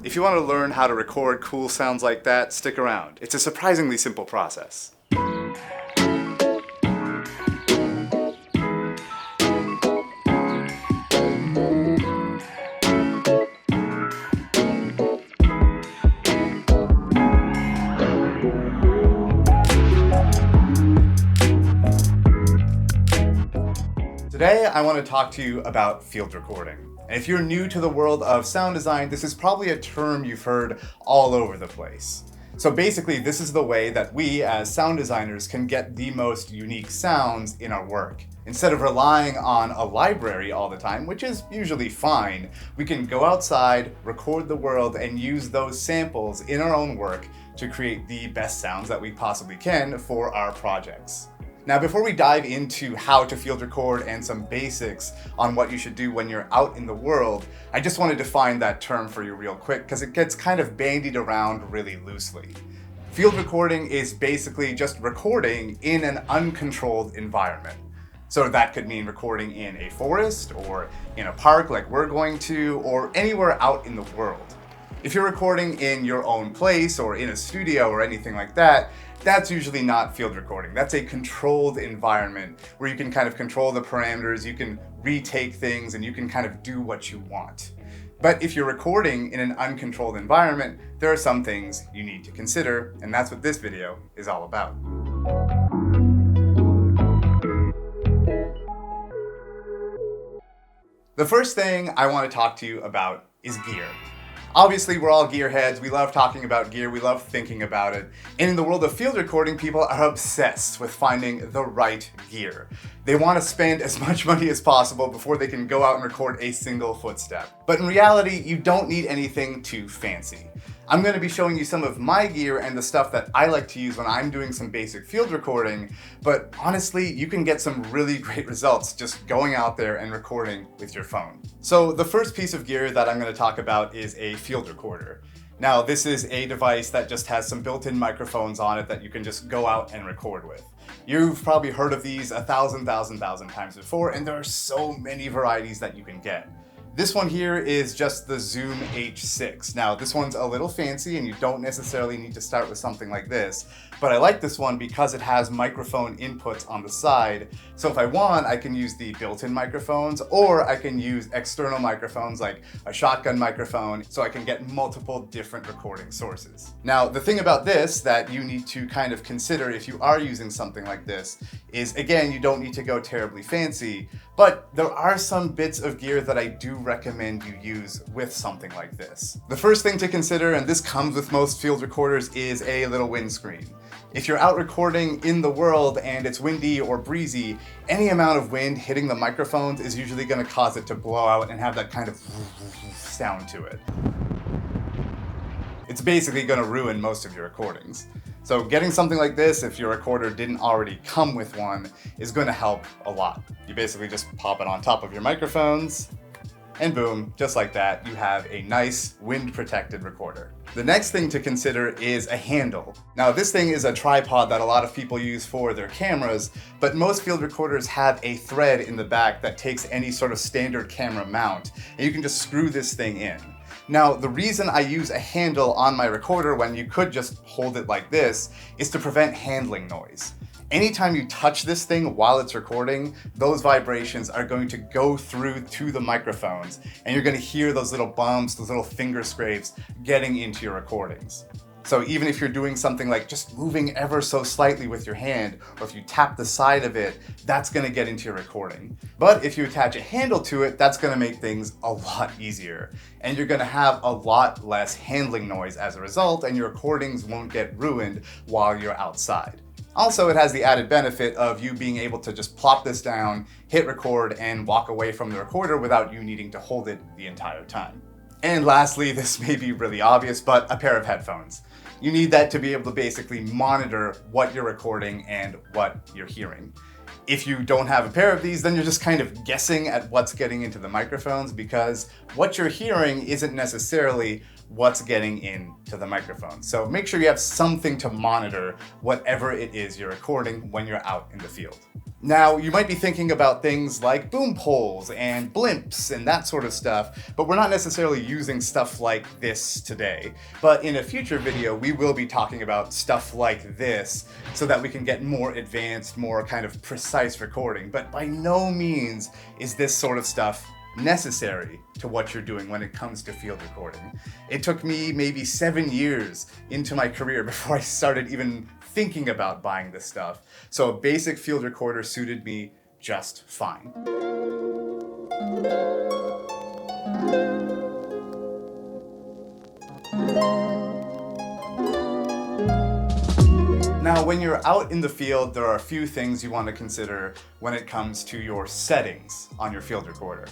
If you want to learn how to record cool sounds like that, stick around. It's a surprisingly simple process. Today, I want to talk to you about field recording. And if you're new to the world of sound design, this is probably a term you've heard all over the place. So basically, this is the way that we as sound designers can get the most unique sounds in our work. Instead of relying on a library all the time, which is usually fine, we can go outside, record the world, and use those samples in our own work to create the best sounds that we possibly can for our projects. Now, before we dive into how to field record and some basics on what you should do when you're out in the world, I just want to define that term for you real quick because it gets kind of bandied around really loosely. Field recording is basically just recording in an uncontrolled environment. So that could mean recording in a forest or in a park like we're going to, or anywhere out in the world. If you're recording in your own place or in a studio or anything like that, that's usually not field recording. That's a controlled environment where you can kind of control the parameters, you can retake things, and you can kind of do what you want. But if you're recording in an uncontrolled environment, there are some things you need to consider, and that's what this video is all about. The first thing I want to talk to you about is gear. Obviously, we're all gearheads. We love talking about gear. We love thinking about it. And in the world of field recording, people are obsessed with finding the right gear. They want to spend as much money as possible before they can go out and record a single footstep. But in reality, you don't need anything too fancy. I'm going to be showing you some of my gear and the stuff that I like to use when I'm doing some basic field recording, but honestly, you can get some really great results just going out there and recording with your phone. So the first piece of gear that I'm going to talk about is a field recorder. Now, this is a device that just has some built-in microphones on it that you can just go out and record with. You've probably heard of these 1,000 times before, and there are so many varieties that you can get. This one here is just the Zoom H6. Now, this one's a little fancy and you don't necessarily need to start with something like this, but I like this one because it has microphone inputs on the side. So if I want, I can use the built-in microphones, or I can use external microphones like a shotgun microphone, so I can get multiple different recording sources. Now, the thing about this that you need to kind of consider if you are using something like this is, again, you don't need to go terribly fancy, but there are some bits of gear that I do recommend you use with something like this. The first thing to consider, and this comes with most field recorders, is a little windscreen. If you're out recording in the world and it's windy or breezy, any amount of wind hitting the microphones is usually going to cause it to blow out and have that kind of sound to it. It's basically going to ruin most of your recordings. So getting something like this, if your recorder didn't already come with one, is going to help a lot. You basically just pop it on top of your microphones, and boom, just like that, you have a nice wind-protected recorder. The next thing to consider is a handle. Now, this thing is a tripod that a lot of people use for their cameras, but most field recorders have a thread in the back that takes any sort of standard camera mount, and you can just screw this thing in. Now, the reason I use a handle on my recorder when you could just hold it like this is to prevent handling noise. Anytime you touch this thing while it's recording, those vibrations are going to go through to the microphones, and you're going to hear those little bumps, those little finger scrapes getting into your recordings. So even if you're doing something like just moving ever so slightly with your hand, or if you tap the side of it, that's going to get into your recording. But if you attach a handle to it, that's going to make things a lot easier. And you're going to have a lot less handling noise as a result, and your recordings won't get ruined while you're outside. Also, it has the added benefit of you being able to just plop this down, hit record, and walk away from the recorder without you needing to hold it the entire time. And lastly, this may be really obvious, but a pair of headphones. You need that to be able to basically monitor what you're recording and what you're hearing. If you don't have a pair of these, then you're just kind of guessing at what's getting into the microphones, because what you're hearing isn't necessarily what's getting into the microphone. So make sure you have something to monitor whatever it is you're recording when you're out in the field. Now, you might be thinking about things like boom poles and blimps and that sort of stuff, but we're not necessarily using stuff like this today. But in a future video, we will be talking about stuff like this so that we can get more advanced, more kind of precise recording. But by no means is this sort of stuff necessary to what you're doing when it comes to field recording. It took me maybe 7 years into my career before I started even thinking about buying this stuff. So a basic field recorder suited me just fine. Now, when you're out in the field, there are a few things you want to consider when it comes to your settings on your field recorder.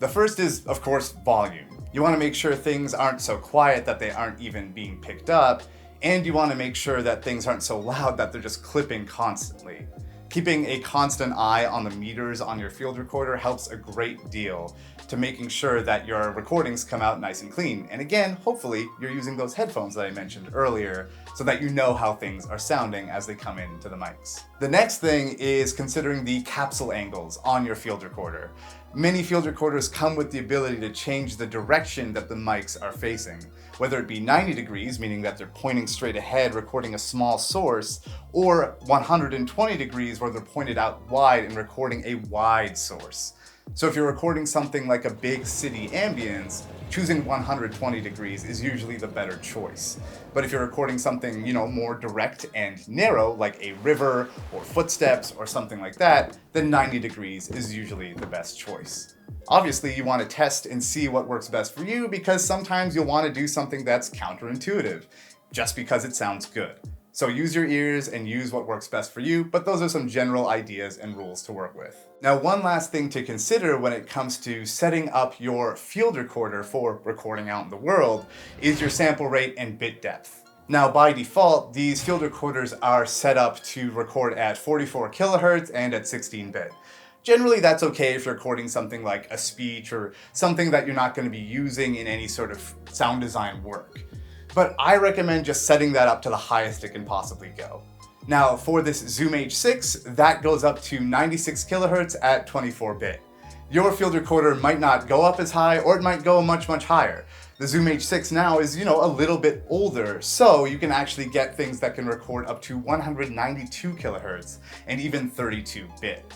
The first is, of course, volume. You want to make sure things aren't so quiet that they aren't even being picked up, and you want to make sure that things aren't so loud that they're just clipping constantly. Keeping a constant eye on the meters on your field recorder helps a great deal to making sure that your recordings come out nice and clean. And again, hopefully you're using those headphones that I mentioned earlier so that you know how things are sounding as they come into the mics. The next thing is considering the capsule angles on your field recorder. Many field recorders come with the ability to change the direction that the mics are facing, whether it be 90 degrees, meaning that they're pointing straight ahead, recording a small source, or 120 degrees where they're pointed out wide and recording a wide source. So if you're recording something like a big city ambience, choosing 120 degrees is usually the better choice. But if you're recording something, more direct and narrow, like a river or footsteps or something like that, then 90 degrees is usually the best choice. Obviously, you want to test and see what works best for you because sometimes you'll want to do something that's counterintuitive, just because it sounds good. So use your ears and use what works best for you, but those are some general ideas and rules to work with. Now, one last thing to consider when it comes to setting up your field recorder for recording out in the world is your sample rate and bit depth. Now, by default, these field recorders are set up to record at 44 kilohertz and at 16-bit. Generally, that's okay if you're recording something like a speech or something that you're not going to be using in any sort of sound design work. But I recommend just setting that up to the highest it can possibly go. Now, for this Zoom H6, that goes up to 96 kilohertz at 24-bit. Your field recorder might not go up as high, or it might go much, much higher. The Zoom H6 now is, a little bit older, so you can actually get things that can record up to 192 kilohertz and even 32-bit.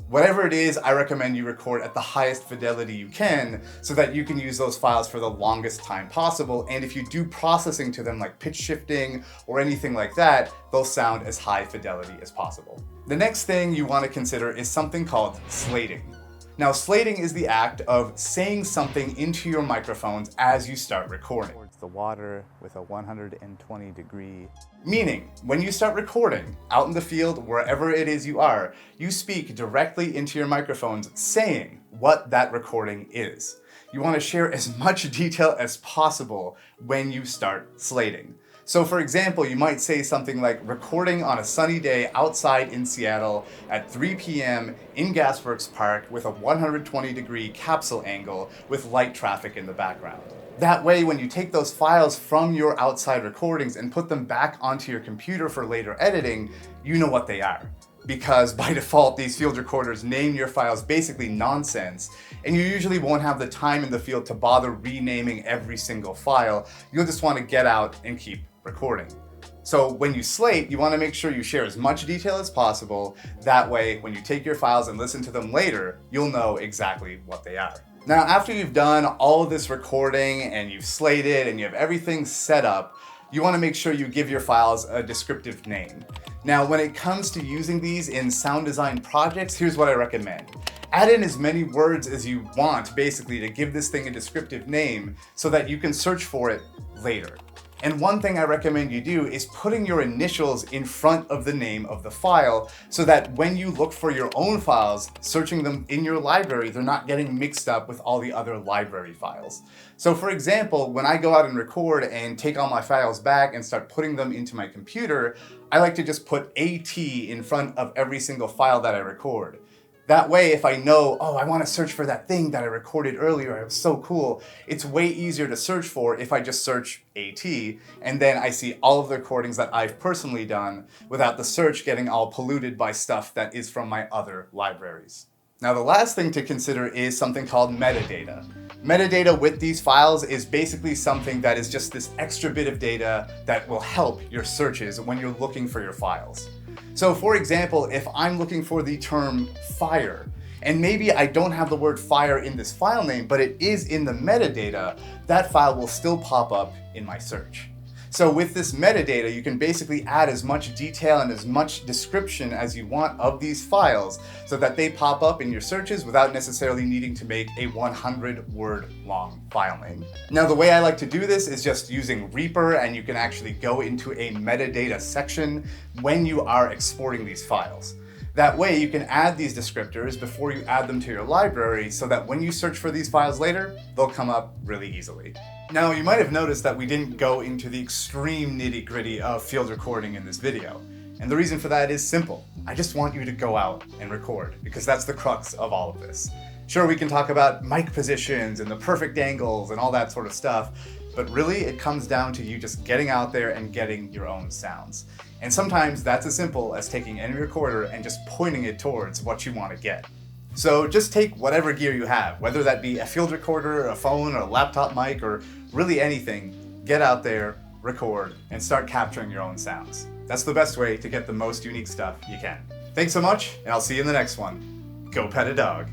Whatever it is, I recommend you record at the highest fidelity you can so that you can use those files for the longest time possible. And if you do processing to them like pitch shifting or anything like that, they'll sound as high fidelity as possible. The next thing you want to consider is something called slating. Now, slating is the act of saying something into your microphones as you start recording. Towards the water with a 120 degree. Meaning, when you start recording, out in the field, wherever it is you are, you speak directly into your microphones saying what that recording is. You want to share as much detail as possible when you start slating. So for example, you might say something like recording on a sunny day outside in Seattle at 3 p.m. in Gasworks Park with a 120 degree capsule angle with light traffic in the background. That way, when you take those files from your outside recordings and put them back onto your computer for later editing, you know what they are. Because by default, these field recorders name your files basically nonsense, and you usually won't have the time in the field to bother renaming every single file. You'll just want to get out and keep recording. So when you slate, you want to make sure you share as much detail as possible. That way, when you take your files and listen to them later, you'll know exactly what they are. Now, after you've done all of this recording and you've slated and you have everything set up, you want to make sure you give your files a descriptive name. Now, when it comes to using these in sound design projects, here's what I recommend. Add in as many words as you want, basically, to give this thing a descriptive name so that you can search for it later. And one thing I recommend you do is putting your initials in front of the name of the file so that when you look for your own files, searching them in your library, they're not getting mixed up with all the other library files. So for example, when I go out and record and take all my files back and start putting them into my computer, I like to just put AT in front of every single file that I record. That way, if I know, oh, I want to search for that thing that I recorded earlier, it was so cool, it's way easier to search for if I just search AT, and then I see all of the recordings that I've personally done without the search getting all polluted by stuff that is from my other libraries. Now, the last thing to consider is something called metadata. Metadata with these files is basically something that is just this extra bit of data that will help your searches when you're looking for your files. So for example, if I'm looking for the term fire, and maybe I don't have the word fire in this file name, but it is in the metadata, that file will still pop up in my search. So with this metadata, you can basically add as much detail and as much description as you want of these files so that they pop up in your searches without necessarily needing to make a 100-word long file name. Now, the way I like to do this is just using Reaper, and you can actually go into a metadata section when you are exporting these files. That way you can add these descriptors before you add them to your library so that when you search for these files later, they'll come up really easily. Now, you might have noticed that we didn't go into the extreme nitty-gritty of field recording in this video. And the reason for that is simple. I just want you to go out and record, because that's the crux of all of this. Sure, we can talk about mic positions and the perfect angles and all that sort of stuff, but really it comes down to you just getting out there and getting your own sounds. And sometimes that's as simple as taking any recorder and just pointing it towards what you want to get. So just take whatever gear you have, whether that be a field recorder, a phone, or a laptop mic, or really anything, get out there, record, and start capturing your own sounds. That's the best way to get the most unique stuff you can. Thanks so much, and I'll see you in the next one. Go pet a dog.